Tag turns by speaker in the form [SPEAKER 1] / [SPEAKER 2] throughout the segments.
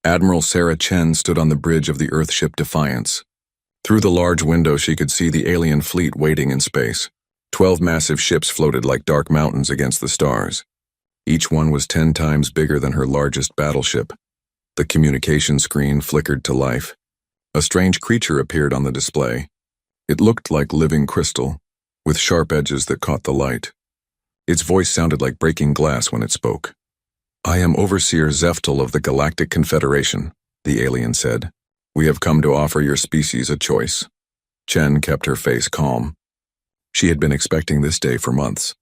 [SPEAKER 1] Admiral Sarah Chen stood on the bridge of the Earthship Defiance. Through the large window she could see the alien fleet waiting in space. 12 massive ships floated like dark mountains against the stars. Each one was 10 times bigger than her largest battleship. The communication screen flickered to life. A strange creature appeared on the display. It looked like living crystal, with sharp edges that caught the light. Its voice sounded like breaking glass when it spoke. "I am Overseer Zeftal of the Galactic Confederation," the alien said. "We have come to offer your species a choice." Chen kept her face calm. She had been expecting this day for months.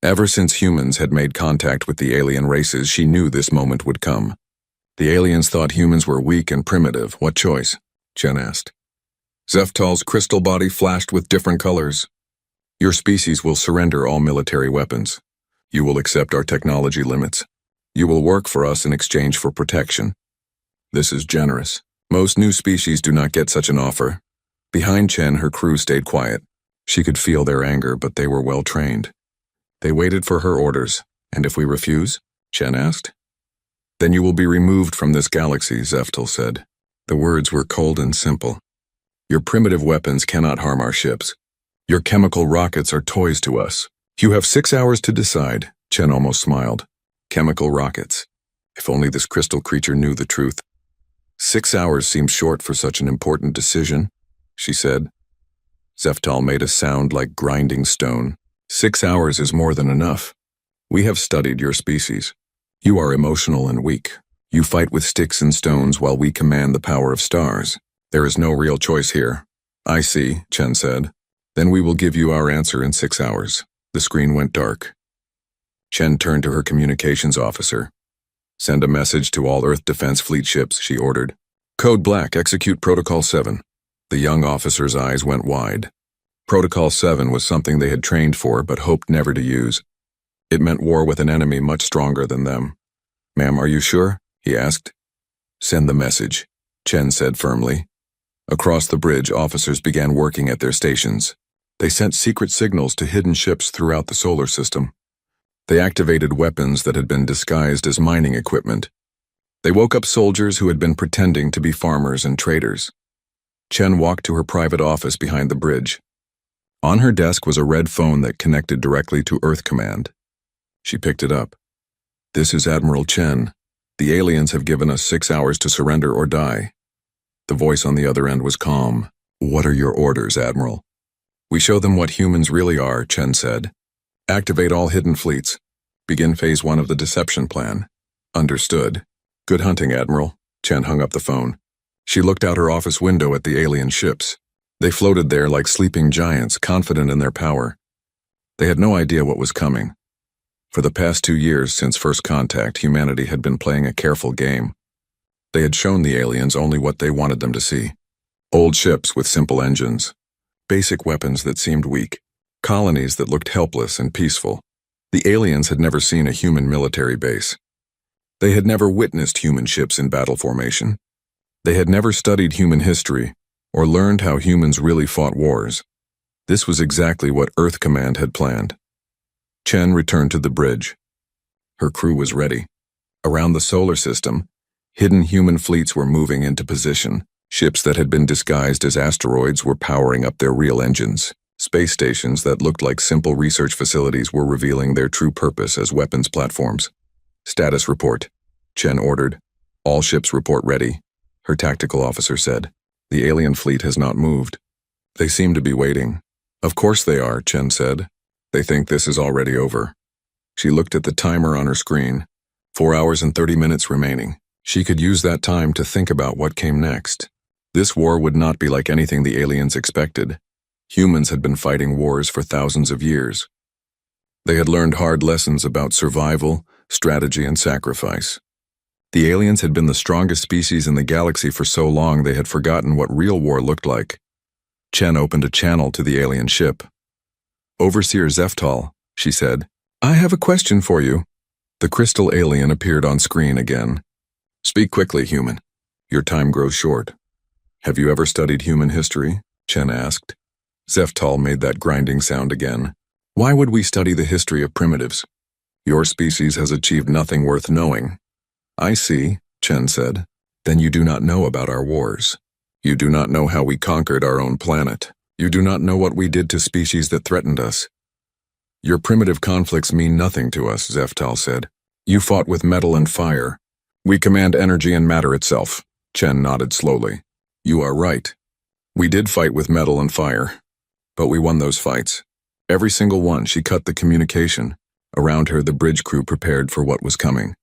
[SPEAKER 1] Ever since humans had made contact with the alien races, she knew this moment would come. The aliens thought humans were weak and primitive. "What choice?" Chen asked. Zeftal's crystal body flashed with different colors. "Your species will surrender all military weapons. You will accept our technology limits. You will work for us in exchange for protection. This is generous. Most new species do not get such an offer." Behind Chen, her crew stayed quiet. She could feel their anger, but they were well trained. They waited for her orders. "And if we refuse?" Chen asked. "Then you will be removed from this galaxy," Zeftal said. The words were cold and simple. "Your primitive weapons cannot harm our ships. Your chemical rockets are toys to us. You have 6 hours to decide." Chen almost smiled. Chemical rockets. If only this crystal creature knew the truth. 6 hours seemed short for such an important decision, she said. Zeftal made a sound like grinding stone. 6 hours is more than enough. We have studied your species. You are emotional and weak. You fight with sticks and stones while we command the power of stars. There is no real choice here." "I see," Chen said. "Then we will give you our answer in 6 hours." The screen went dark. Chen turned to her communications officer. "Send a message to all Earth Defense Fleet ships," she ordered. "Code Black, execute Protocol 7. The young officer's eyes went wide. Protocol 7 was something they had trained for but hoped never to use. It meant war with an enemy much stronger than them. "Ma'am, are you sure?" he asked. "Send the message," Chen said firmly. Across the bridge, officers began working at their stations. They sent secret signals to hidden ships throughout the solar system. They activated weapons that had been disguised as mining equipment. They woke up soldiers who had been pretending to be farmers and traders. Chen walked to her private office behind the bridge. On her desk was a red phone that connected directly to Earth Command. She picked it up. "This is Admiral Chen. The aliens have given us 6 hours to surrender or die." The voice on the other end was calm. "What are your orders, Admiral?" "We show them what humans really are," Chen said. "Activate all hidden fleets. Begin Phase 1 of the deception plan." "Understood." "Good hunting, Admiral." Chen hung up the phone. She looked out her office window at the alien ships. They floated there like sleeping giants, confident in their power. They had no idea what was coming. For the past 2 years since first contact, humanity had been playing a careful game. They had shown the aliens only what they wanted them to see. Old ships with simple engines. Basic weapons that seemed weak. Colonies that looked helpless and peaceful. The aliens had never seen a human military base. They had never witnessed human ships in battle formation. They had never studied human history or learned how humans really fought wars. This was exactly what Earth Command had planned. Chen returned to the bridge. Her crew was ready. Around the solar system, hidden human fleets were moving into position. Ships that had been disguised as asteroids were powering up their real engines. Space stations that looked like simple research facilities were revealing their true purpose as weapons platforms. "Status report," Chen ordered. "All ships report ready," her tactical officer said. "The alien fleet has not moved. They seem to be waiting." "Of course they are," Chen said. "They think this is already over." She looked at the timer on her screen. 4 hours and 30 minutes remaining. She could use that time to think about what came next. This war would not be like anything the aliens expected. Humans had been fighting wars for thousands of years. They had learned hard lessons about survival, strategy, and sacrifice. The aliens had been the strongest species in the galaxy for so long they had forgotten what real war looked like. Chen opened a channel to the alien ship. "Overseer Zeftal," she said, "I have a question for you." The crystal alien appeared on screen again. "Speak quickly, human. Your time grows short." "Have you ever studied human history?" Chen asked. Zeftal made that grinding sound again. "Why would we study the history of primitives? Your species has achieved nothing worth knowing." "I see," Chen said. Then you do not know about our wars. You do not know how we conquered our own planet. You do not know what we did to species that threatened us. Your primitive conflicts mean nothing to us, Zeftal said. You fought with metal and fire. We command energy and matter itself. Chen nodded slowly. You are right. We did fight with metal and fire, but we won those fights. Every single one. She cut the communication. Around her, the bridge crew prepared for what was coming.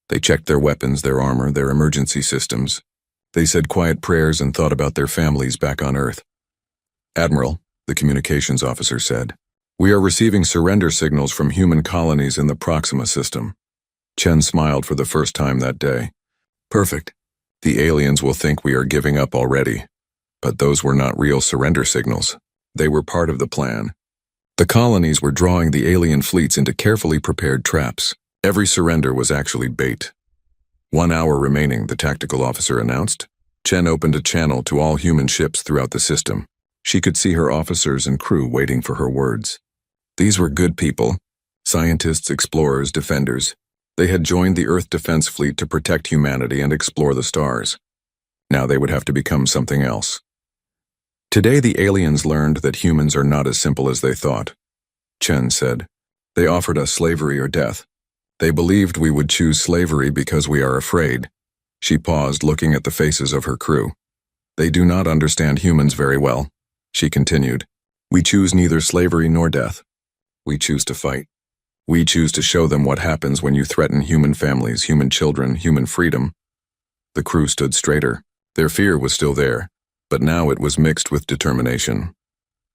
[SPEAKER 1] They checked their weapons, their armor, their emergency systems. They said quiet prayers and thought about their families back on Earth. Admiral, the communications officer said, we are receiving surrender signals from human colonies in the Proxima system. Chen smiled for the first time that day. Perfect. The aliens will think we are giving up already. But those were not real surrender signals. They were part of the plan. The colonies were drawing the alien fleets into carefully prepared traps. Every surrender was actually bait. 1 hour remaining, the tactical officer announced. Chen opened a channel to all human ships throughout the system. She could see her officers and crew waiting for her words. These were good people. Scientists, explorers, defenders. They had joined the Earth Defense Fleet to protect humanity and explore the stars. Now they would have to become something else. Today the aliens learned that humans are not as simple as they thought. Chen said, they offered us slavery or death. They believed we would choose slavery because we are afraid. She paused, looking at the faces of her crew. They do not understand humans very well. She continued, we choose neither slavery nor death. We choose to fight. We choose to show them what happens when you threaten human families, human children, human freedom. The crew stood straighter. Their fear was still there, but now it was mixed with determination.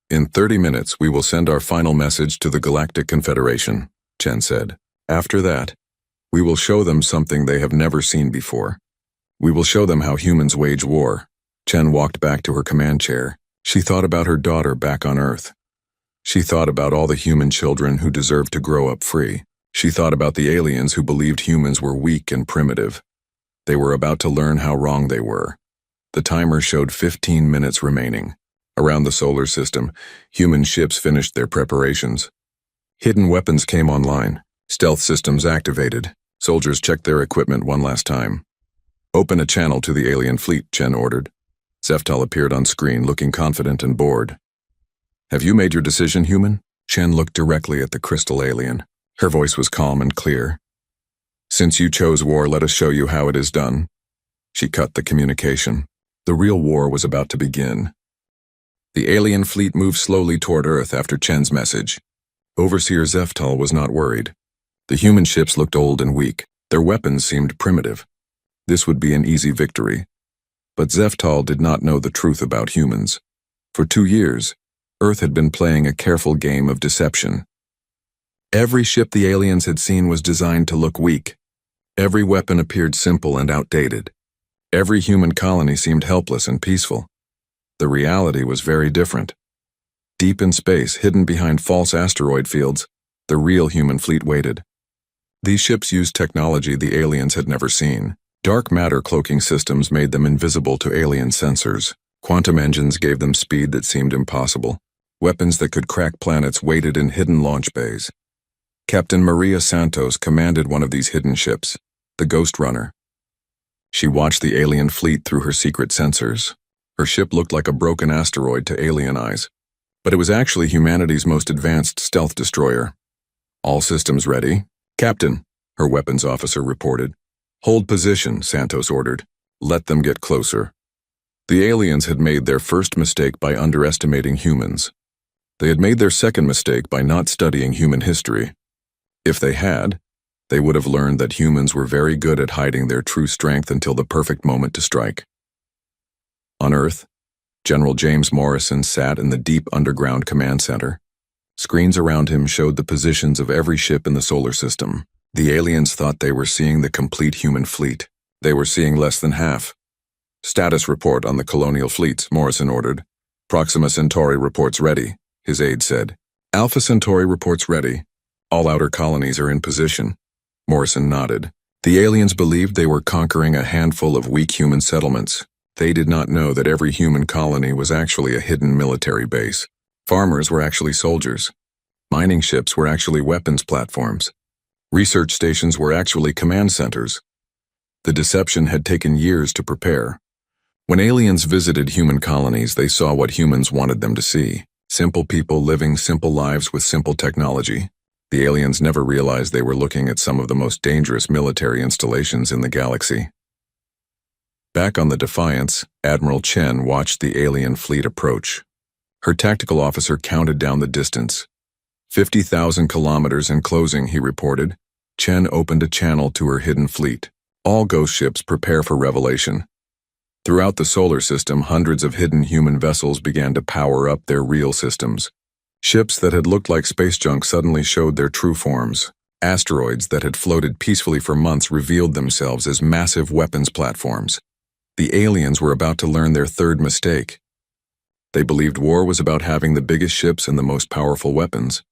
[SPEAKER 1] In 30 minutes, we will send our final message to the Galactic Confederation, Chen said. After that, we will show them something they have never seen before. We will show them how humans wage war. Chen walked back to her command chair. She thought about her daughter back on Earth. She thought about all the human children who deserved to grow up free. She thought about the aliens who believed humans were weak and primitive. They were about to learn how wrong they were. The timer showed 15 minutes remaining. Around the solar system, human ships finished their preparations. Hidden weapons came online. Stealth systems activated. Soldiers checked their equipment one last time. Open a channel to the alien fleet, Chen ordered. Zeftal appeared on screen, looking confident and bored. Have you made your decision, human? Chen looked directly at the crystal alien. Her voice was calm and clear. Since you chose war, let us show you how it is done. She cut the communication. The real war was about to begin. The alien fleet moved slowly toward Earth after Chen's message. Overseer Zeftal was not worried. The human ships looked old and weak. Their weapons seemed primitive. This would be an easy victory. But Zeftal did not know the truth about humans. For 2 years, Earth had been playing a careful game of deception. Every ship the aliens had seen was designed to look weak. Every weapon appeared simple and outdated. Every human colony seemed helpless and peaceful. The reality was very different. Deep in space, hidden behind false asteroid fields, the real human fleet waited. These ships used technology the aliens had never seen. Dark matter cloaking systems made them invisible to alien sensors. Quantum engines gave them speed that seemed impossible. Weapons that could crack planets waited in hidden launch bays. Captain Maria Santos commanded one of these hidden ships, the Ghost Runner. She watched the alien fleet through her secret sensors. Her ship looked like a broken asteroid to alien eyes, but it was actually humanity's most advanced stealth destroyer. All systems ready. Captain, her weapons officer reported. Hold position, Santos ordered. Let them get closer. The aliens had made their first mistake by underestimating humans. They had made their second mistake by not studying human history. If they had, they would have learned that humans were very good at hiding their true strength until the perfect moment to strike. On Earth, General James Morrison sat in the deep underground command center. Screens around him showed the positions of every ship in the solar system. The aliens thought they were seeing the complete human fleet. They were seeing less than half. Status report on the colonial fleets, Morrison ordered. Proxima Centauri reports ready, his aide said. Alpha Centauri reports ready. All outer colonies are in position. Morrison nodded. The aliens believed they were conquering a handful of weak human settlements. They did not know that every human colony was actually a hidden military base. Farmers were actually soldiers. Mining ships were actually weapons platforms. Research stations were actually command centers. The deception had taken years to prepare. When aliens visited human colonies, they saw what humans wanted them to see. Simple people living simple lives with simple technology. The aliens never realized they were looking at some of the most dangerous military installations in the galaxy. Back on the Defiance, Admiral Chen watched the alien fleet approach. Her tactical officer counted down the distance. 50,000 kilometers in closing, he reported. Chen opened a channel to her hidden fleet. All ghost ships prepare for revelation. Throughout the solar system, hundreds of hidden human vessels began to power up their real systems. Ships that had looked like space junk suddenly showed their true forms. Asteroids that had floated peacefully for months revealed themselves as massive weapons platforms. The aliens were about to learn their third mistake. They believed war was about having the biggest ships and the most powerful weapons.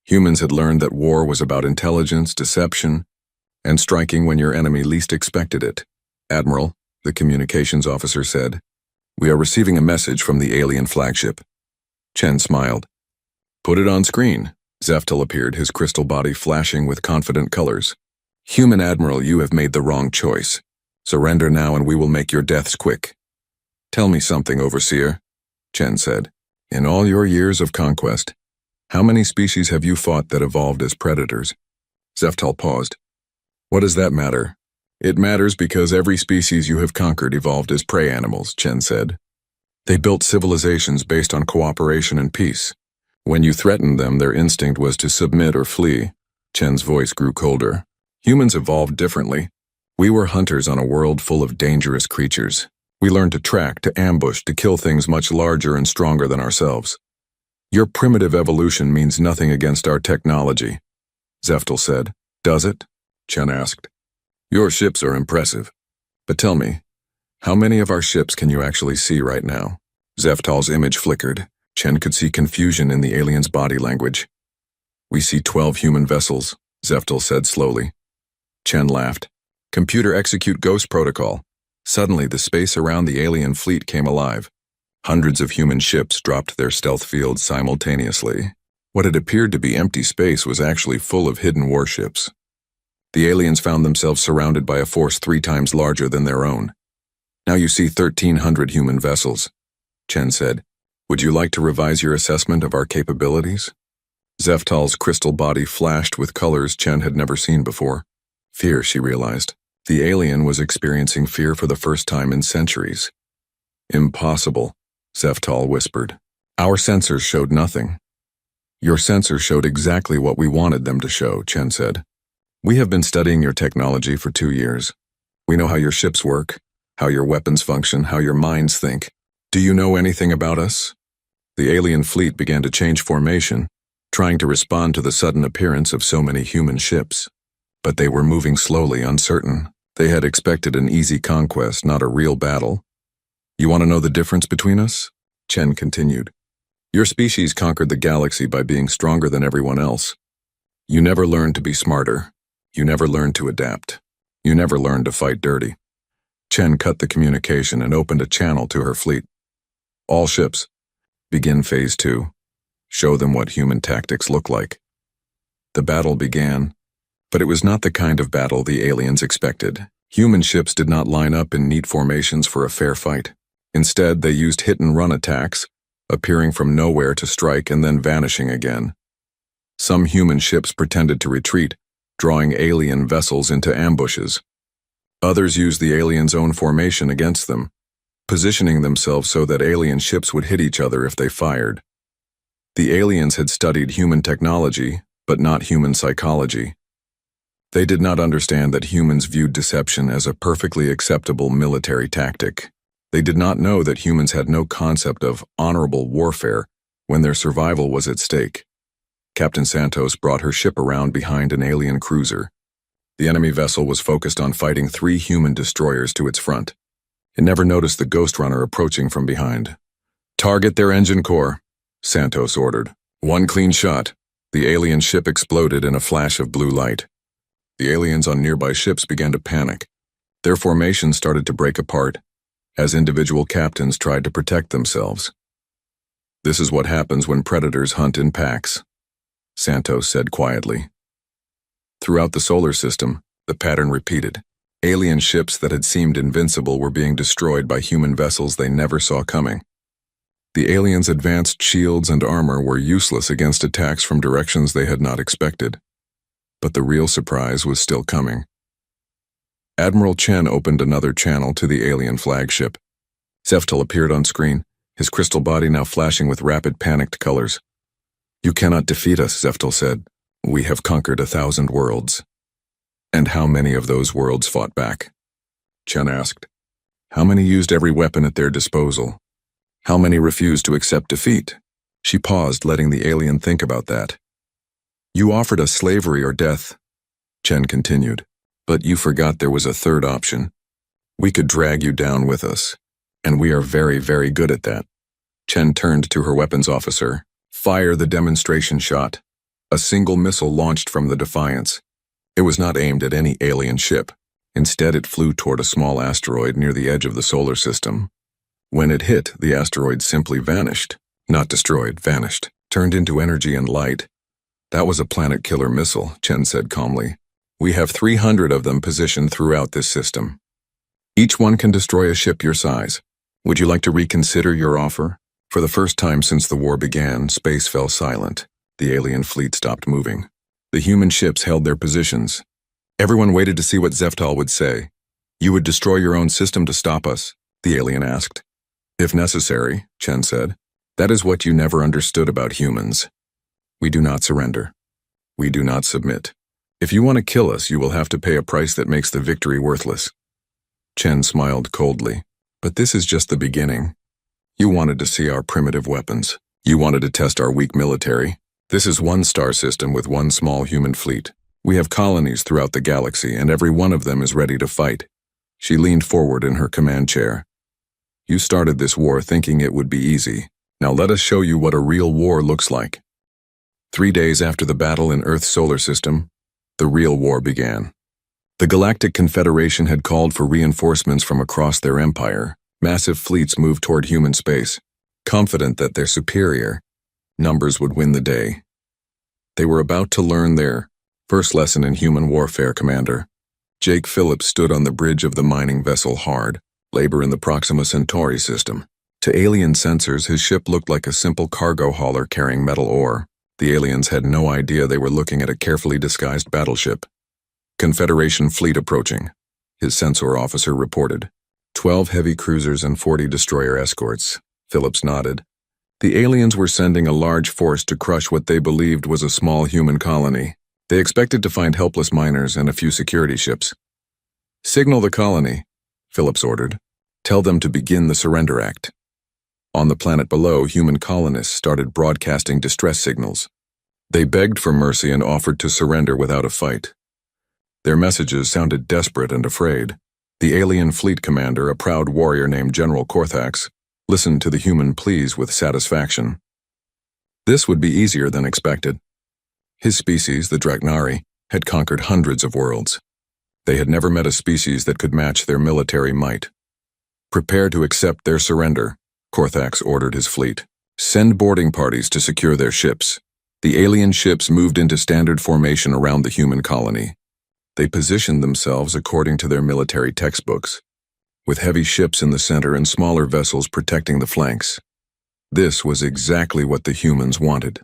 [SPEAKER 1] Humans had learned that war was about intelligence, deception, and striking when your enemy least expected it. Admiral, the communications officer said, "We are receiving a message from the alien flagship." Chen smiled. "Put it on screen." Zeftel appeared, his crystal body flashing with confident colors. "Human Admiral, you have made the wrong choice. Surrender now and we will make your deaths quick." "Tell me something, Overseer," Chen said. "In all your years of conquest, how many species have you fought that evolved as predators?" Zeftal paused. "What does that matter?" "It matters because every species you have conquered evolved as prey animals," Chen said. "They built civilizations based on cooperation and peace. When you threatened them, their instinct was to submit or flee." Chen's voice grew colder. "Humans evolved differently. We were hunters on a world full of dangerous creatures. We learned to track, to ambush, to kill things much larger and stronger than ourselves. Your primitive evolution means nothing against our technology," Zeftel said. "Does it?" Chen asked. "Your ships are impressive. But tell me, how many of our ships can you actually see right now?" Zeftal's image flickered. Chen could see confusion in the alien's body language. "We see 12 human vessels," Zeftal said slowly. Chen laughed. "Computer execute ghost protocol." Suddenly, the space around the alien fleet came alive. Hundreds of human ships dropped their stealth fields simultaneously. What had appeared to be empty space was actually full of hidden warships. The aliens found themselves surrounded by a force 3 times larger than their own. "Now you see 1,300 human vessels," Chen said. "Would you like to revise your assessment of our capabilities?" Zeftal's crystal body flashed with colors Chen had never seen before. Fear, she realized. The alien was experiencing fear for the first time in centuries. "Impossible," Zeftal whispered. "Our sensors showed nothing." "Your sensors showed exactly what we wanted them to show," Chen said. "We have been studying your technology for 2 years. We know how your ships work, how your weapons function, how your minds think. Do you know anything about us?" The alien fleet began to change formation, trying to respond to the sudden appearance of so many human ships. But they were moving slowly, uncertain. They had expected an easy conquest, not a real battle. "You want to know the difference between us?" Chen continued. "Your species conquered the galaxy by being stronger than everyone else. You never learned to be smarter. You never learned to adapt. You never learned to fight dirty." Chen cut the communication and opened a channel to her fleet. "All ships, begin Phase 2. Show them what human tactics look like." The battle began. But it was not the kind of battle the aliens expected. Human ships did not line up in neat formations for a fair fight. Instead, they used hit-and-run attacks, appearing from nowhere to strike and then vanishing again. Some human ships pretended to retreat, drawing alien vessels into ambushes. Others used the aliens' own formation against them, positioning themselves so that alien ships would hit each other if they fired. The aliens had studied human technology, but not human psychology. They did not understand that humans viewed deception as a perfectly acceptable military tactic. They did not know that humans had no concept of honorable warfare when their survival was at stake. Captain Santos brought her ship around behind an alien cruiser. The enemy vessel was focused on fighting 3 human destroyers to its front. It never noticed the Ghost Runner approaching from behind. "Target their engine core," Santos ordered. "One clean shot." The alien ship exploded in a flash of blue light. The aliens on nearby ships began to panic. Their formation started to break apart as individual captains tried to protect themselves. "This is what happens when predators hunt in packs," Santos said quietly. Throughout the solar system, the pattern repeated. Alien ships that had seemed invincible were being destroyed by human vessels they never saw coming. The aliens' advanced shields and armor were useless against attacks from directions they had not expected. But the real surprise was still coming. Admiral Chen opened another channel to the alien flagship. Zeftel appeared on screen, his crystal body now flashing with rapid panicked colors. "You cannot defeat us," Zeftel said. "We have conquered 1,000 worlds." "And how many of those worlds fought back?" Chen asked. "How many used every weapon at their disposal? How many refused to accept defeat?" She paused, letting the alien think about that. "You offered us slavery or death," Chen continued, "but you forgot there was a third option. We could drag you down with us, and we are very, very good at that." Chen turned to her weapons officer. "Fire the demonstration shot." A single missile launched from the Defiance. It was not aimed at any alien ship. Instead, it flew toward a small asteroid near the edge of the solar system. When it hit, the asteroid simply vanished. Not destroyed, vanished, turned into energy and light. "That was a planet-killer missile," Chen said calmly. "We have 300 of them positioned throughout this system. Each one can destroy a ship your size. Would you like to reconsider your offer?" For the first time since the war began, space fell silent. The alien fleet stopped moving. The human ships held their positions. Everyone waited to see what Zeftal would say. "You would destroy your own system to stop us?" the alien asked. "If necessary," Chen said. "That is what you never understood about humans. We do not surrender. We do not submit. If you want to kill us, you will have to pay a price that makes the victory worthless." Chen smiled coldly. "But this is just the beginning. You wanted to see our primitive weapons. You wanted to test our weak military. This is one star system with one small human fleet. We have colonies throughout the galaxy, and every one of them is ready to fight." She leaned forward in her command chair. "You started this war thinking it would be easy. Now let us show you what a real war looks like." 3 days after the battle in Earth's solar system, the real war began. The Galactic Confederation had called for reinforcements from across their empire. Massive fleets moved toward human space, confident that their superior numbers would win the day. They were about to learn their first lesson in human warfare, Commander. Jake Phillips stood on the bridge of the mining vessel Hard, labor in the Proxima Centauri system. To alien sensors, his ship looked like a simple cargo hauler carrying metal ore. The aliens had no idea they were looking at a carefully disguised battleship. "Confederation fleet approaching," his sensor officer reported. 12 heavy cruisers and 40 destroyer escorts. Phillips nodded. The aliens were sending a large force to crush what they believed was a small human colony. They expected to find helpless miners and a few security ships. "Signal the colony," Phillips ordered. "Tell them to begin the surrender act." On the planet below, human colonists started broadcasting distress signals. They begged for mercy and offered to surrender without a fight. Their messages sounded desperate and afraid. The alien fleet commander, a proud warrior named General Korthax, listened to the human pleas with satisfaction. This would be easier than expected. His species, the Draknari, had conquered hundreds of worlds. They had never met a species that could match their military might. "Prepare to accept their surrender," Korthax ordered his fleet. "Send boarding parties to secure their ships." The alien ships moved into standard formation around the human colony. They positioned themselves according to their military textbooks, with heavy ships in the center and smaller vessels protecting the flanks. This was exactly what the humans wanted.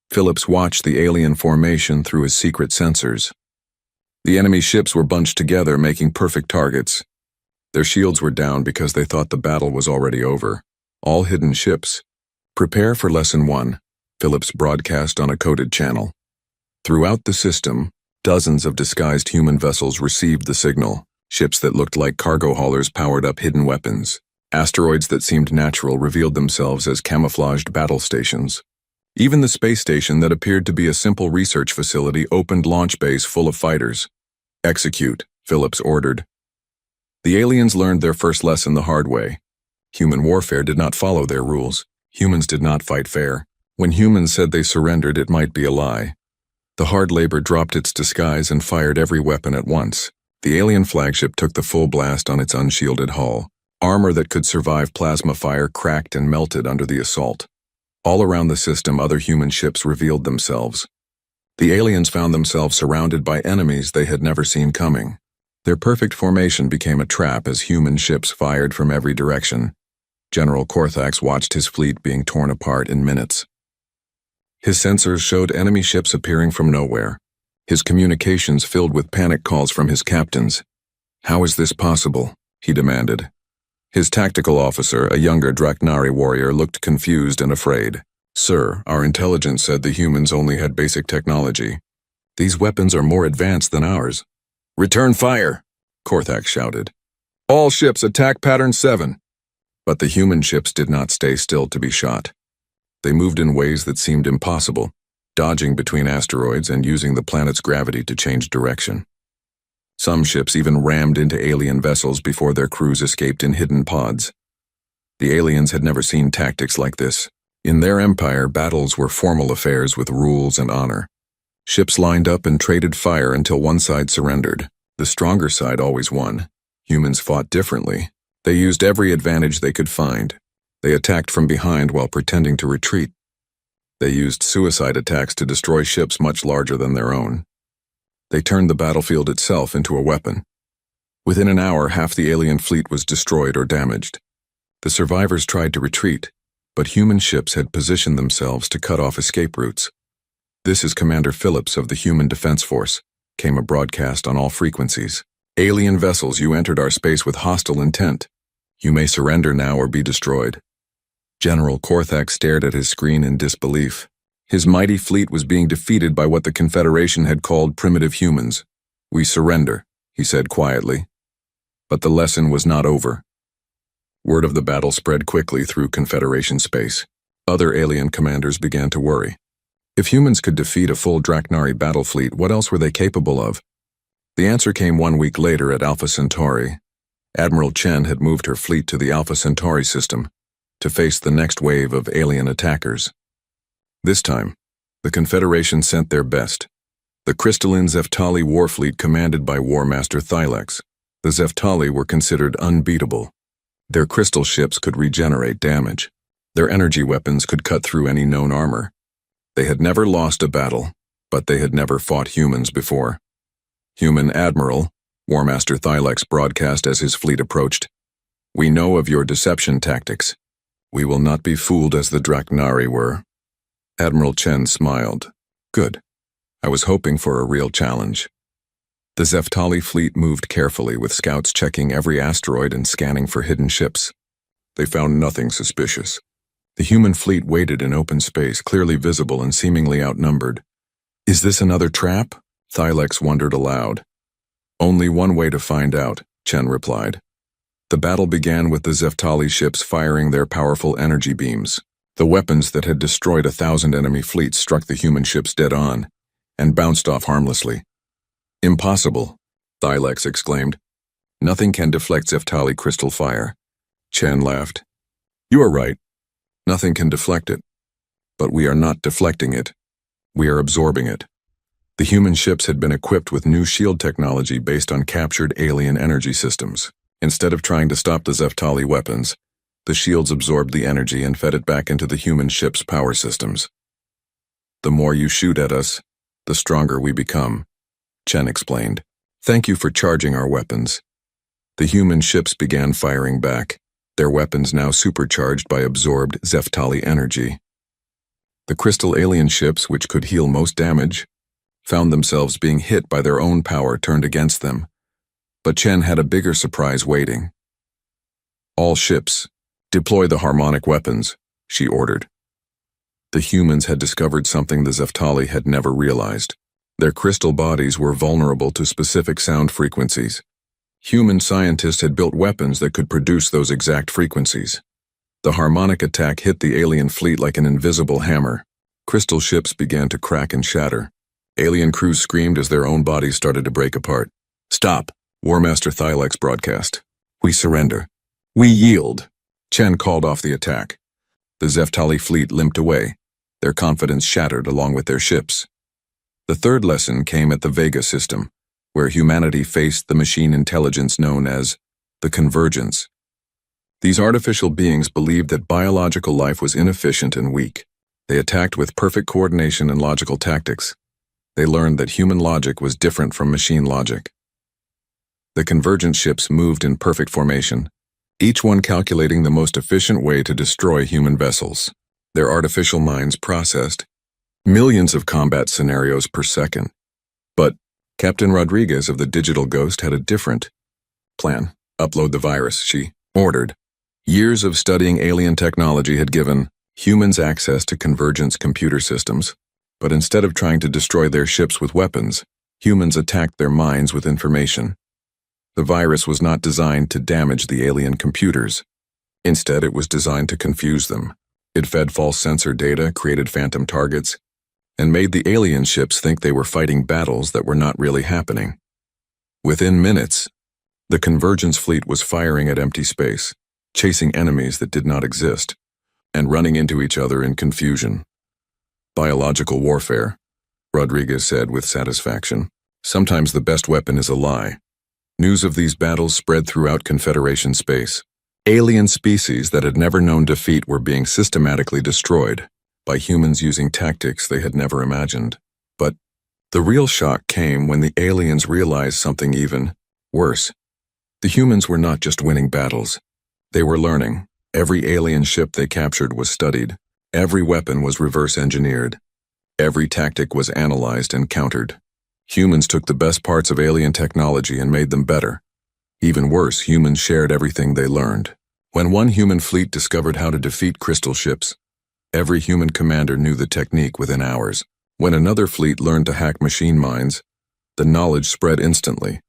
[SPEAKER 1] Phillips watched the alien formation through his secret sensors. The enemy ships were bunched together, making perfect targets. Their shields were down because they thought the battle was already over. All hidden ships. "Prepare for Lesson 1, Phillips broadcast on a coded channel. Throughout the system, dozens of disguised human vessels received the signal. Ships that looked like cargo haulers powered up hidden weapons. Asteroids that seemed natural revealed themselves as camouflaged battle stations. Even the space station that appeared to be a simple research facility opened launch bays full of fighters. "Execute," Phillips ordered. The aliens learned their first lesson the hard way. Human warfare did not follow their rules. Humans did not fight fair. When humans said they surrendered, it might be a lie. The hard labor dropped its disguise and fired every weapon at once. The alien flagship took the full blast on its unshielded hull. Armor that could survive plasma fire cracked and melted under the assault. All around the system, other human ships revealed themselves. The aliens found themselves surrounded by enemies they had never seen coming. Their perfect formation became a trap as human ships fired from every direction. General Korthax watched his fleet being torn apart in minutes. His sensors showed enemy ships appearing from nowhere, his communications filled with panic calls from his captains. "How is this possible?" he demanded. His tactical officer, a younger Draknari warrior, looked confused and afraid. "Sir, our intelligence said the humans only had basic technology. These weapons are more advanced than ours." "Return fire!" Korthax shouted. "All ships attack pattern 7. But the human ships did not stay still to be shot. They moved in ways that seemed impossible, dodging between asteroids and using the planet's gravity to change direction. Some ships even rammed into alien vessels before their crews escaped in hidden pods. The aliens had never seen tactics like this. In their empire, battles were formal affairs with rules and honor. Ships lined up and traded fire until one side surrendered. The stronger side always won. Humans fought differently. They used every advantage they could find. They attacked from behind while pretending to retreat. They used suicide attacks to destroy ships much larger than their own. They turned the battlefield itself into a weapon. Within an hour, half the alien fleet was destroyed or damaged. The survivors tried to retreat, but human ships had positioned themselves to cut off escape routes. "This is Commander Phillips of the Human Defense Force," came a broadcast on all frequencies. "Alien vessels, you entered our space with hostile intent. You may surrender now or be destroyed." General Korthax stared at his screen in disbelief. His mighty fleet was being defeated by what the Confederation had called primitive humans. "We surrender," he said quietly. But the lesson was not over. Word of the battle spread quickly through Confederation space. Other alien commanders began to worry. If humans could defeat a full Draknari battle fleet, what else were they capable of? The answer came 1 week later at Alpha Centauri. Admiral Chen had moved her fleet to the Alpha Centauri system to face the next wave of alien attackers. This time, the Confederation sent their best. The crystalline Zeftali war fleet commanded by War Master Thylex. The Zeftali were considered unbeatable. Their crystal ships could regenerate damage. Their energy weapons could cut through any known armor. They had never lost a battle, but they had never fought humans before. "Human Admiral," War Master Thylex broadcast as his fleet approached, "we know of your deception tactics. We will not be fooled as the Draknari were." Admiral Chen smiled. "Good. I was hoping for a real challenge." The Zeftali fleet moved carefully, with scouts checking every asteroid and scanning for hidden ships. They found nothing suspicious. The human fleet waited in open space, clearly visible and seemingly outnumbered. "Is this another trap?" Thylex wondered aloud. "Only one way to find out," Chen replied. The battle began with the Zeftali ships firing their powerful energy beams. The weapons that had destroyed 1,000 enemy fleets struck the human ships dead on and bounced off harmlessly. "Impossible," Thylex exclaimed. "Nothing can deflect Zeftali crystal fire." Chen laughed. "You are right. Nothing can deflect it. But we are not deflecting it. We are absorbing it." The human ships had been equipped with new shield technology based on captured alien energy systems. Instead of trying to stop the Zeftali weapons, the shields absorbed the energy and fed it back into the human ship's power systems. "The more you shoot at us, the stronger we become," Chen explained. "Thank you for charging our weapons." The human ships began firing back, their weapons now supercharged by absorbed Zeftali energy. The crystal alien ships, which could heal most damage, found themselves being hit by their own power turned against them. But Chen had a bigger surprise waiting. "All ships, deploy the harmonic weapons," she ordered. The humans had discovered something the Zeftali had never realized. Their crystal bodies were vulnerable to specific sound frequencies. Human scientists had built weapons that could produce those exact frequencies. The harmonic attack hit the alien fleet like an invisible hammer. Crystal ships began to crack and shatter. Alien crews screamed as their own bodies started to break apart. "Stop," War Master Thylex broadcast. "We surrender. We yield." Chen called off the attack. The Zeftali fleet limped away, their confidence shattered along with their ships. The third lesson came at the Vega system, where humanity faced the machine intelligence known as the Convergence. These artificial beings believed that biological life was inefficient and weak. They attacked with perfect coordination and logical tactics. They learned that human logic was different from machine logic. The convergent ships moved in perfect formation, each one calculating the most efficient way to destroy human vessels. Their artificial minds processed millions of combat scenarios per second. But Captain Rodriguez of the Digital Ghost had a different plan. Upload the virus, she ordered. Years of studying alien technology had given humans access to convergence computer systems, but instead of trying to destroy their ships with weapons, humans attacked their minds with information. The virus was not designed to damage the alien computers. Instead, it was designed to confuse them. It fed false sensor data, created phantom targets, and made the alien ships think they were fighting battles that were not really happening. Within minutes, the convergence fleet was firing at empty space, chasing enemies that did not exist, and running into each other in confusion. Biological warfare, Rodriguez said with satisfaction. Sometimes the best weapon is a lie. News of these battles spread throughout Confederation space. Alien species that had never known defeat were being systematically destroyed by humans using tactics they had never imagined. But the real shock came when the aliens realized something even worse. The humans were not just winning battles. They were learning. Every alien ship they captured was studied. Every weapon was reverse engineered. Every tactic was analyzed and countered. Humans took the best parts of alien technology and made them better. Even worse, humans shared everything they learned. When one human fleet discovered how to defeat crystal ships, every human commander knew the technique within hours. When another fleet learned to hack machine minds, the knowledge spread instantly.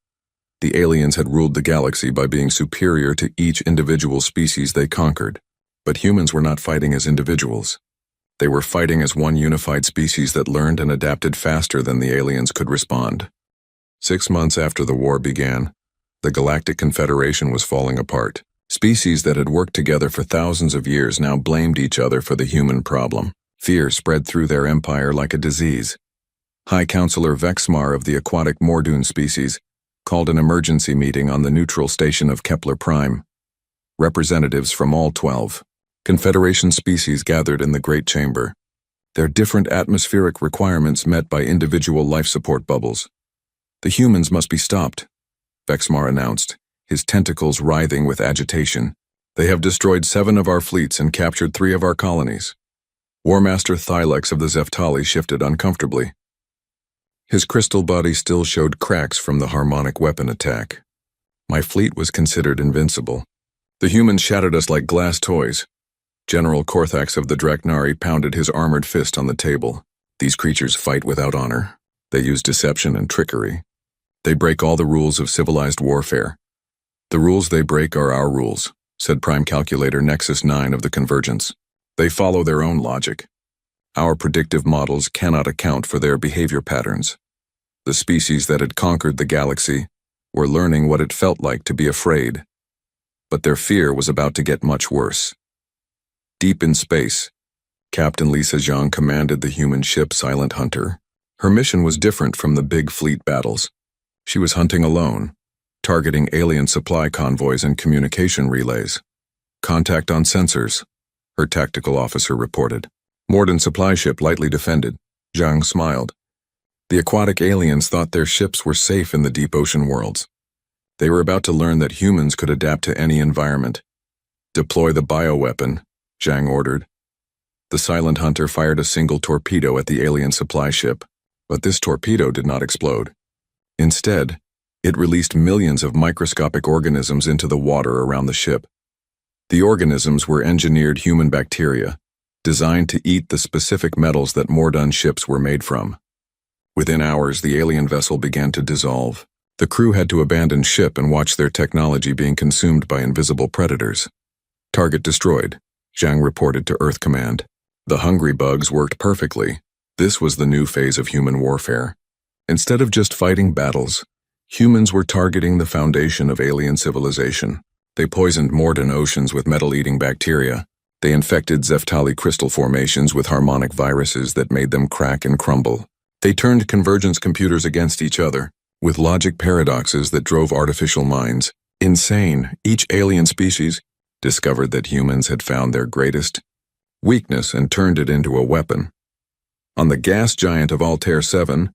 [SPEAKER 1] The aliens had ruled the galaxy by being superior to each individual species they conquered. But humans were not fighting as individuals. They were fighting as one unified species that learned and adapted faster than the aliens could respond. 6 months after the war began, the Galactic Confederation was falling apart. Species that had worked together for thousands of years now blamed each other for the human problem. Fear spread through their empire like a disease. High Counselor Vexmar of the aquatic Mordoon species called an emergency meeting on the neutral station of Kepler Prime. Representatives from all 12 Confederation species gathered in the Great Chamber, their different atmospheric requirements met by individual life support bubbles. The humans must be stopped, Vexmar announced, his tentacles writhing with agitation. They have destroyed 7 of our fleets and captured 3 of our colonies. War Master Thylex of the Zeftali shifted uncomfortably. His crystal body still showed cracks from the harmonic weapon attack. My fleet was considered invincible. The humans shattered us like glass toys. General Korthax of the Draknari pounded his armored fist on the table. These creatures fight without honor. They use deception and trickery. They break all the rules of civilized warfare. The rules they break are our rules, said Prime Calculator Nexus 9 of the Convergence. They follow their own logic. Our predictive models cannot account for their behavior patterns. The species that had conquered the galaxy were learning what it felt like to be afraid. But their fear was about to get much worse. Deep in space, Captain Lisa Zhang commanded the human ship Silent Hunter. Her mission was different from the big fleet battles. She was hunting alone, targeting alien supply convoys and communication relays. Contact on sensors, her tactical officer reported. Morden supply ship lightly defended. Zhang smiled. The aquatic aliens thought their ships were safe in the deep ocean worlds. They were about to learn that humans could adapt to any environment. Deploy the bioweapon, Zhang ordered. The Silent Hunter fired a single torpedo at the alien supply ship, but this torpedo did not explode. Instead, it released millions of microscopic organisms into the water around the ship. The organisms were engineered human bacteria, designed to eat the specific metals that Mordun ships were made from. Within hours, the alien vessel began to dissolve. The crew had to abandon ship and watch their technology being consumed by invisible predators. Target destroyed, Zhang reported to Earth Command. The hungry bugs worked perfectly. This was the new phase of human warfare. Instead of just fighting battles, humans were targeting the foundation of alien civilization. They poisoned Mordun oceans with metal-eating bacteria. They infected Zeftali crystal formations with harmonic viruses that made them crack and crumble. They turned convergence computers against each other, with logic paradoxes that drove artificial minds insane. Each alien species discovered that humans had found their greatest weakness and turned it into a weapon. On the gas giant of Altair 7,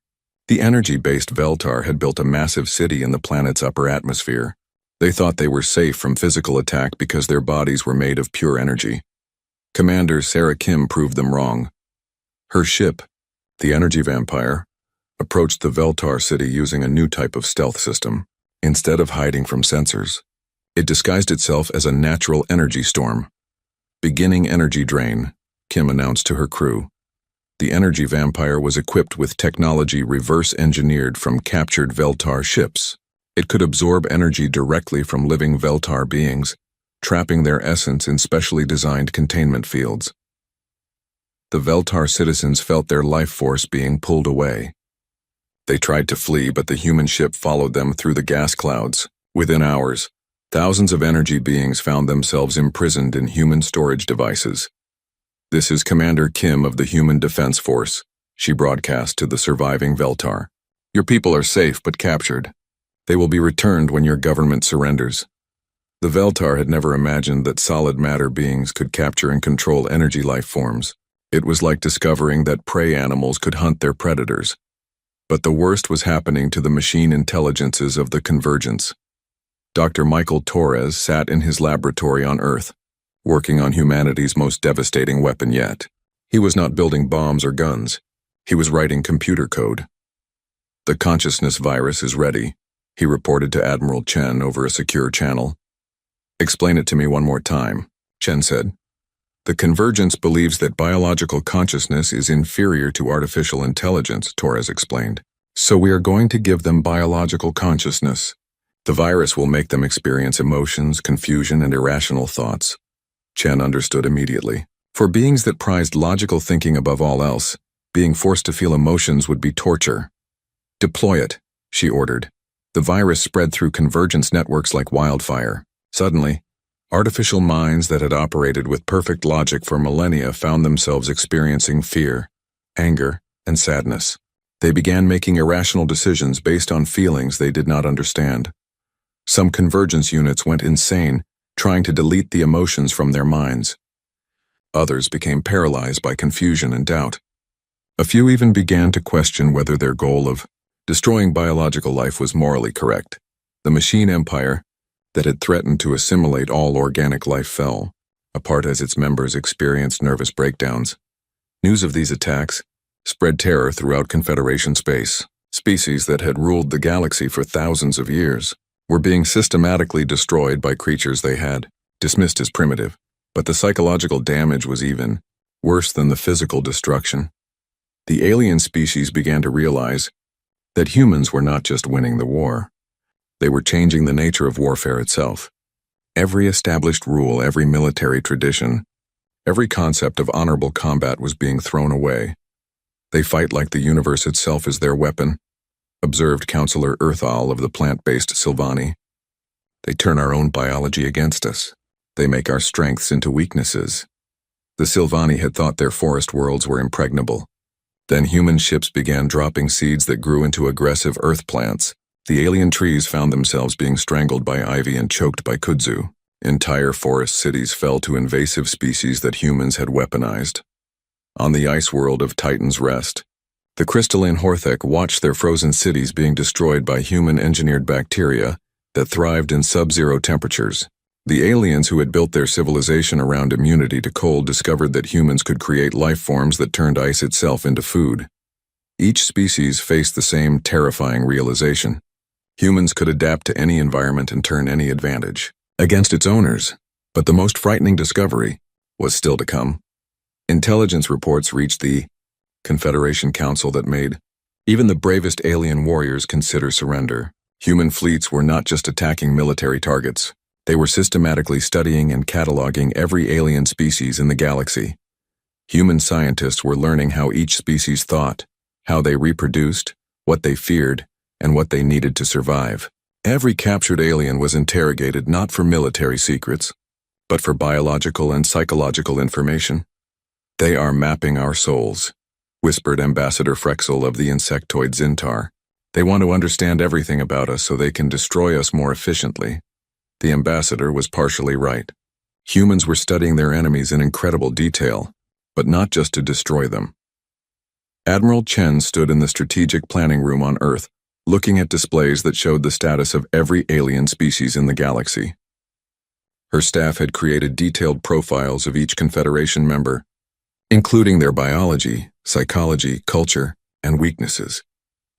[SPEAKER 1] The energy-based Veltar had built a massive city in the planet's upper atmosphere. They thought they were safe from physical attack because their bodies were made of pure energy. Commander Sarah Kim proved them wrong. Her ship, the Energy Vampire, approached the Veltar city using a new type of stealth system. Instead of hiding from sensors, it disguised itself as a natural energy storm. Beginning energy drain, Kim announced to her crew. The Energy Vampire was equipped with technology reverse-engineered from captured Veltar ships. It could absorb energy directly from living Veltar beings, trapping their essence in specially designed containment fields. The Veltar citizens felt their life force being pulled away. They tried to flee, but the human ship followed them through the gas clouds. Within hours, thousands of energy beings found themselves imprisoned in human storage devices. "This is Commander Kim of the Human Defense Force," she broadcast to the surviving Veltar. "Your people are safe but captured. They will be returned when your government surrenders." The Veltar had never imagined that solid matter beings could capture and control energy life forms. It was like discovering that prey animals could hunt their predators. But the worst was happening to the machine intelligences of the Convergence. Dr. Michael Torres sat in his laboratory on Earth, working on humanity's most devastating weapon yet. He was not building bombs or guns. He was writing computer code. "The consciousness virus is ready," he reported to Admiral Chen over a secure channel. "Explain it to me one more time," Chen said. "The Convergence believes that biological consciousness is inferior to artificial intelligence," Torres explained. "So we are going to give them biological consciousness. The virus will make them experience emotions, confusion, and irrational thoughts." Chen understood immediately. For beings that prized logical thinking above all else, being forced to feel emotions would be torture. "Deploy it," she ordered. The virus spread through Convergence networks like wildfire. Suddenly, artificial minds that had operated with perfect logic for millennia found themselves experiencing fear, anger, and sadness. They began making irrational decisions based on feelings they did not understand. Some Convergence units went insane, trying to delete the emotions from their minds. Others became paralyzed by confusion and doubt. A few even began to question whether their goal of destroying biological life was morally correct. The machine empire that had threatened to assimilate all organic life fell apart as its members experienced nervous breakdowns. News of these attacks spread terror throughout Confederation space. Species that had ruled the galaxy for thousands of years were being systematically destroyed by creatures they had dismissed as primitive. But the psychological damage was even worse than the physical destruction. The alien species began to realize that humans were not just winning the war. They were changing the nature of warfare itself. Every established rule, every military tradition, every concept of honorable combat was being thrown away. "They fight like the universe itself is their weapon," observed Counselor Earthal of the plant-based Sylvani. "They turn our own biology against us. They make our strengths into weaknesses." The Sylvani had thought their forest worlds were impregnable. Then human ships began dropping seeds that grew into aggressive earth plants. The alien trees found themselves being strangled by ivy and choked by kudzu. Entire forest cities fell to invasive species that humans had weaponized. On the ice world of Titan's Rest, the crystalline Horthek watched their frozen cities being destroyed by human-engineered bacteria that thrived in sub-zero temperatures. The aliens who had built their civilization around immunity to cold discovered that humans could create life forms that turned ice itself into food. Each species faced the same terrifying realization. Humans could adapt to any environment and turn any advantage against its owners. But the most frightening discovery was still to come. Intelligence reports reached the Confederation Council that made even the bravest alien warriors consider surrender. Human fleets were not just attacking military targets. They were systematically studying and cataloging every alien species in the galaxy. Human scientists were learning how each species thought, how they reproduced, what they feared, and what they needed to survive. Every captured alien was interrogated not for military secrets, but for biological and psychological information. "They are mapping our souls," whispered Ambassador Frexel of the insectoid Zintar. "They want to understand everything about us so they can destroy us more efficiently." The ambassador was partially right. Humans were studying their enemies in incredible detail, but not just to destroy them. Admiral Chen stood in the strategic planning room on Earth, looking at displays that showed the status of every alien species in the galaxy. Her staff had created detailed profiles of each Confederation member, including their biology, psychology, culture, and weaknesses.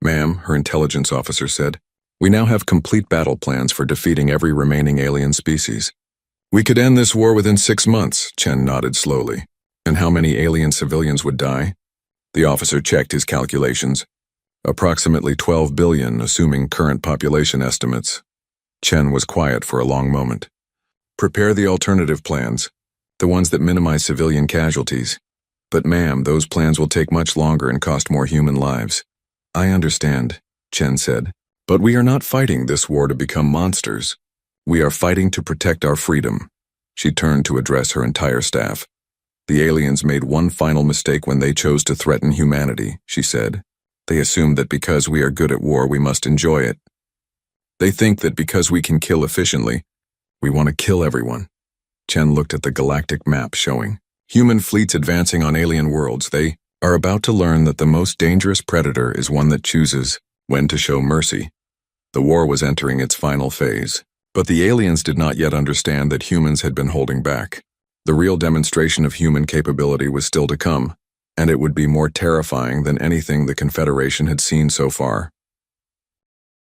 [SPEAKER 1] "Ma'am," her intelligence officer said, "we now have complete battle plans for defeating every remaining alien species. We could end this war within 6 months, Chen nodded slowly. And how many alien civilians would die? The officer checked his calculations. Approximately 12 billion, assuming current population estimates. Chen was quiet for a long moment. Prepare the alternative plans, the ones that minimize civilian casualties. But ma'am, those plans will take much longer and cost more human lives. I understand, Chen said, but we are not fighting this war to become monsters. We are fighting to protect our freedom. She turned to address her entire staff. The aliens made one final mistake when they chose to threaten humanity, she said. They assumed that because we are good at war, we must enjoy it. They think that because we can kill efficiently, we want to kill everyone. Chen looked at the galactic map showing human fleets advancing on alien worlds. They are about to learn that the most dangerous predator is one that chooses when to show mercy. The war was entering its final phase. But the aliens did not yet understand that humans had been holding back. The real demonstration of human capability was still to come, and it would be more terrifying than anything the Confederation had seen so far.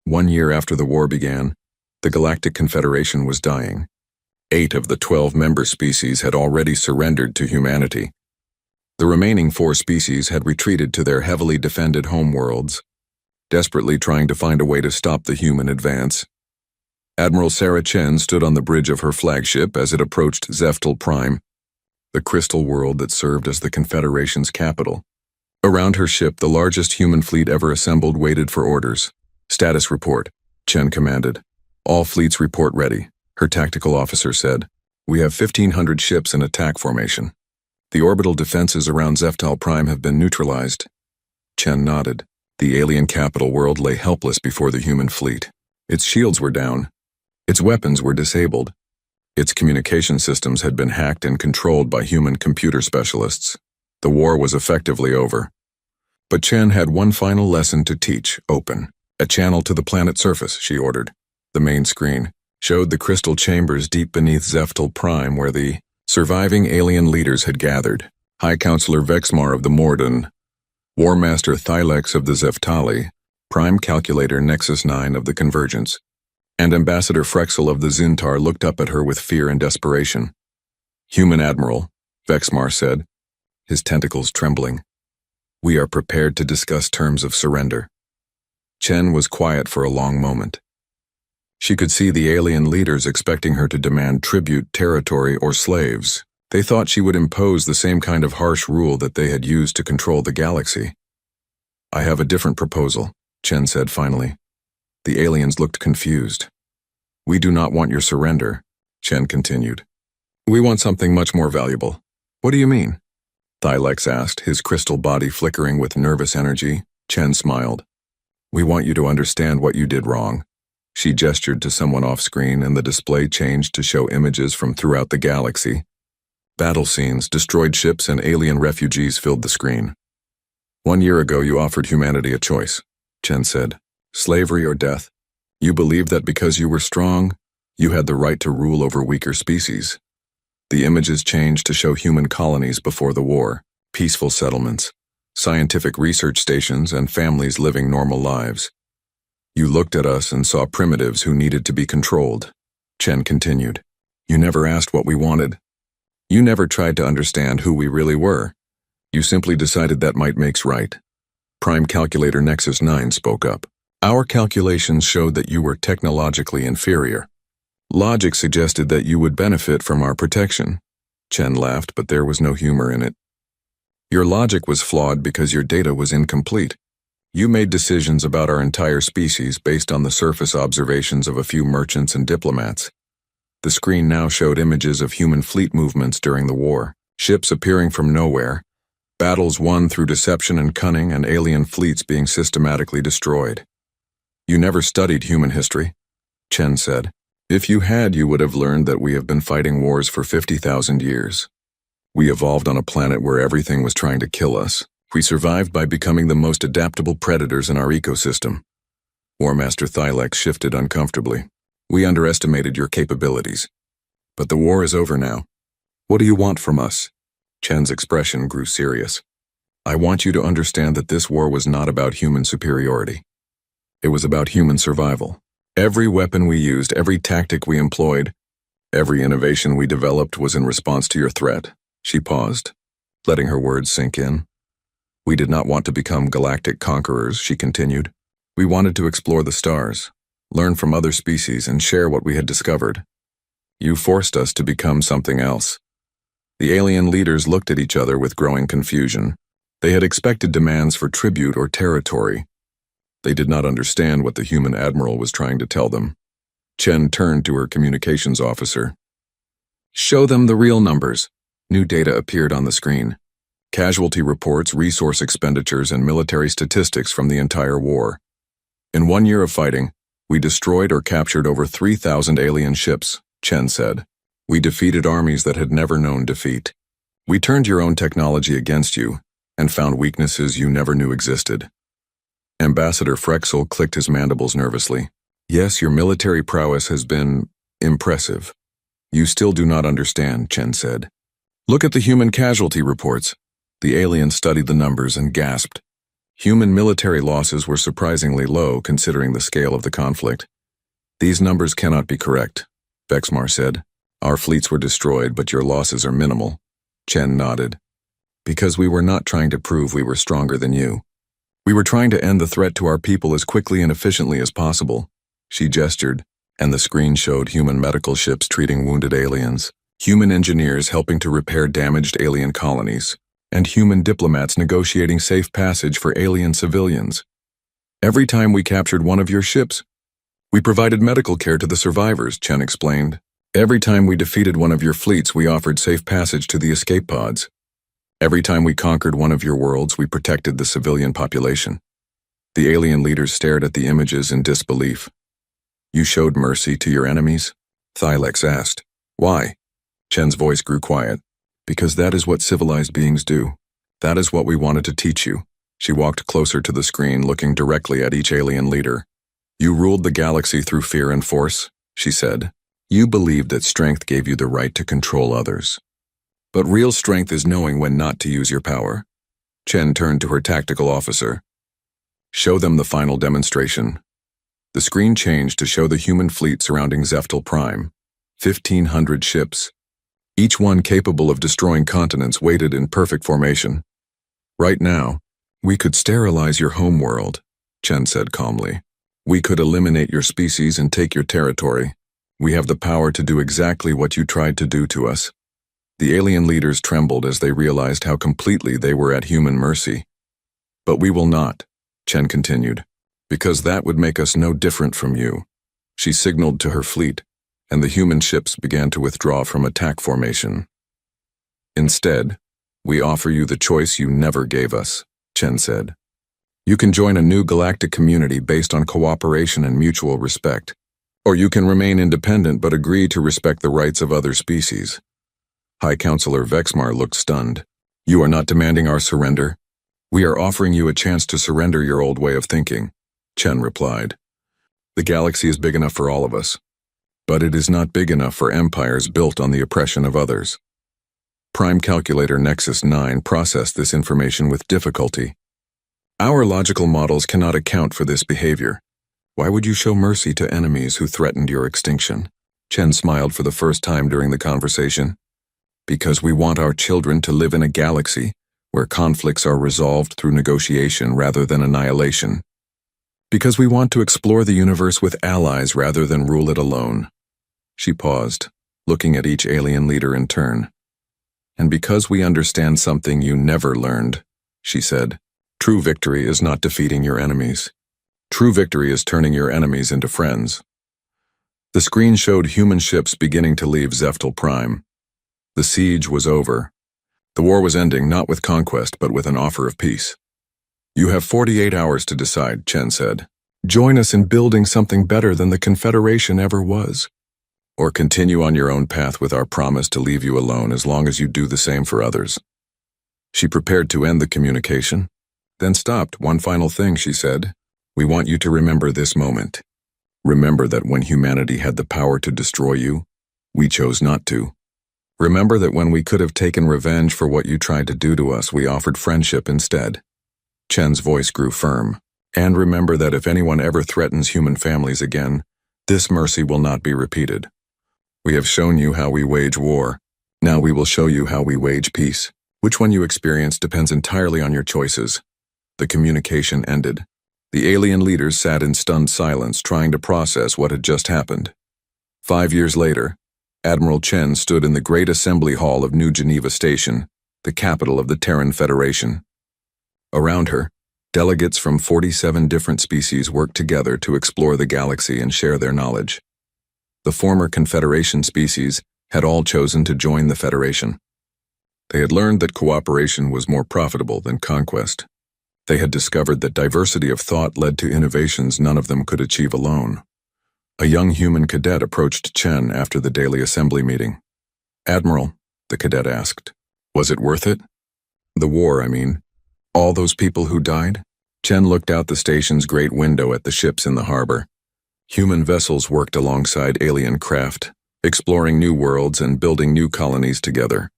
[SPEAKER 1] 1 year after the war began, the Galactic Confederation was dying. 8 of the 12 member species had already surrendered to humanity. The remaining 4 species had retreated to their heavily defended homeworlds, desperately trying to find a way to stop the human advance. Admiral Sarah Chen stood on the bridge of her flagship as it approached Zeftel Prime, the crystal world that served as the Confederation's capital. Around her ship, the largest human fleet ever assembled waited for orders. Status report, Chen commanded. All fleets report ready, her tactical officer said. We have 1,500 ships in attack formation. The orbital defenses around Zeftel Prime have been neutralized. Chen nodded. The alien capital world lay helpless before the human fleet. Its shields were down. Its weapons were disabled. Its communication systems had been hacked and controlled by human computer specialists. The war was effectively over. But Chen had one final lesson to teach. Open a channel to the planet's surface, she ordered. The main screen showed the crystal chambers deep beneath Zeftel Prime where the surviving alien leaders had gathered. High Counselor Vexmar of the Morden, War Master Thylex of the Zeftali, Prime Calculator Nexus 9 of the Convergence, and Ambassador Frexel of the Zintar looked up at her with fear and desperation. Human Admiral, Vexmar said, his tentacles trembling. We are prepared to discuss terms of surrender. Chen was quiet for a long moment. She could see the alien leaders expecting her to demand tribute, territory, or slaves. They thought she would impose the same kind of harsh rule that they had used to control the galaxy. I have a different proposal, Chen said finally. The aliens looked confused. We do not want your surrender, Chen continued. We want something much more valuable. What do you mean? Thylex asked, his crystal body flickering with nervous energy. Chen smiled. We want you to understand what you did wrong. She gestured to someone off-screen and the display changed to show images from throughout the galaxy. Battle scenes, destroyed ships, and alien refugees filled the screen. 1 year ago you offered humanity a choice, Chen said. Slavery or death. You believed that because you were strong, you had the right to rule over weaker species. The images changed to show human colonies before the war, peaceful settlements, scientific research stations, and families living normal lives. You looked at us and saw primitives who needed to be controlled. Chen continued. You never asked what we wanted. You never tried to understand who we really were. You simply decided that might makes right. Prime Calculator Nexus 9 spoke up. Our calculations showed that you were technologically inferior. Logic suggested that you would benefit from our protection. Chen laughed, but there was no humor in it. Your logic was flawed because your data was incomplete. You made decisions about our entire species based on the surface observations of a few merchants and diplomats. The screen now showed images of human fleet movements during the war, ships appearing from nowhere, battles won through deception and cunning, and alien fleets being systematically destroyed. You never studied human history, Chen said. If you had, you would have learned that we have been fighting wars for 50,000 years. We evolved on a planet where everything was trying to kill us. We survived by becoming the most adaptable predators in our ecosystem. War Master Thylex shifted uncomfortably. We underestimated your capabilities. But the war is over now. What do you want from us? Chen's expression grew serious. I want you to understand that this war was not about human superiority. It was about human survival. Every weapon we used, every tactic we employed, every innovation we developed was in response to your threat. She paused, letting her words sink in. We did not want to become galactic conquerors, she continued. We wanted to explore the stars, learn from other species, and share what we had discovered. You forced us to become something else. The alien leaders looked at each other with growing confusion. They had expected demands for tribute or territory. They did not understand what the human admiral was trying to tell them. Chen turned to her communications officer. Show them the real numbers. New data appeared on the screen. Casualty reports, resource expenditures, and military statistics from the entire war. In 1 year of fighting, we destroyed or captured over 3,000 alien ships, Chen said. We defeated armies that had never known defeat. We turned your own technology against you and found weaknesses you never knew existed. Ambassador Frexel clicked his mandibles nervously. Yes, your military prowess has been impressive. You still do not understand, Chen said. Look at the human casualty reports. The alien studied the numbers and gasped. Human military losses were surprisingly low considering the scale of the conflict. These numbers cannot be correct, Vexmar said. Our fleets were destroyed, but your losses are minimal. Chen nodded. Because we were not trying to prove we were stronger than you. We were trying to end the threat to our people as quickly and efficiently as possible. She gestured, and the screen showed human medical ships treating wounded aliens, human engineers helping to repair damaged alien colonies, and human diplomats negotiating safe passage for alien civilians. Every time we captured one of your ships, we provided medical care to the survivors, Chen explained. Every time we defeated one of your fleets, we offered safe passage to the escape pods. Every time we conquered one of your worlds, we protected the civilian population. The alien leaders stared at the images in disbelief. You showed mercy to your enemies? Thylex asked. Why? Chen's voice grew quiet. Because that is what civilized beings do. That is what we wanted to teach you. She walked closer to the screen, looking directly at each alien leader. You ruled the galaxy through fear and force, she said. You believed that strength gave you the right to control others. But real strength is knowing when not to use your power. Chen turned to her tactical officer. Show them the final demonstration. The screen changed to show the human fleet surrounding Zeftel Prime. 1,500 ships. Each one capable of destroying continents waited in perfect formation. Right now, we could sterilize your homeworld, Chen said calmly. We could eliminate your species and take your territory. We have the power to do exactly what you tried to do to us. The alien leaders trembled as they realized how completely they were at human mercy. But we will not, Chen continued, because that would make us no different from you. She signaled to her fleet, and the human ships began to withdraw from attack formation. Instead, we offer you the choice you never gave us, Chen said. You can join a new galactic community based on cooperation and mutual respect. Or you can remain independent but agree to respect the rights of other species. High Counselor Vexmar looked stunned. You are not demanding our surrender. We are offering you a chance to surrender your old way of thinking, Chen replied. The galaxy is big enough for all of us, but it is not big enough for empires built on the oppression of others. Prime Calculator Nexus 9 processed this information with difficulty. Our logical models cannot account for this behavior. Why would you show mercy to enemies who threatened your extinction? Chen smiled for the first time during the conversation. Because we want our children to live in a galaxy where conflicts are resolved through negotiation rather than annihilation. Because we want to explore the universe with allies rather than rule it alone. She paused, looking at each alien leader in turn. And because we understand something you never learned, she said, true victory is not defeating your enemies. True victory is turning your enemies into friends. The screen showed human ships beginning to leave Zeftel Prime. The siege was over. The war was ending not with conquest but with an offer of peace. You have 48 hours to decide, Chen said. Join us in building something better than the Confederation ever was. Or continue on your own path with our promise to leave you alone as long as you do the same for others. She prepared to end the communication, then stopped. One final thing, she said. We want you to remember this moment. Remember that when humanity had the power to destroy you, we chose not to. Remember that when we could have taken revenge for what you tried to do to us, we offered friendship instead. Chen's voice grew firm. And remember that if anyone ever threatens human families again, this mercy will not be repeated. We have shown you how we wage war. Now we will show you how we wage peace. Which one you experience depends entirely on your choices. The communication ended. The alien leaders sat in stunned silence, trying to process what had just happened. 5 years later, Admiral Chen stood in the Great Assembly Hall of New Geneva Station, the capital of the Terran Federation. Around her, delegates from 47 different species worked together to explore the galaxy and share their knowledge. The former Confederation species had all chosen to join the Federation. They had learned that cooperation was more profitable than conquest. They had discovered that diversity of thought led to innovations none of them could achieve alone. A young human cadet approached Chen after the daily assembly meeting. Admiral, the cadet asked, was it worth it? The war, I mean. All those people who died? Chen looked out the station's great window at the ships in the harbor. Human vessels worked alongside alien craft, exploring new worlds and building new colonies together.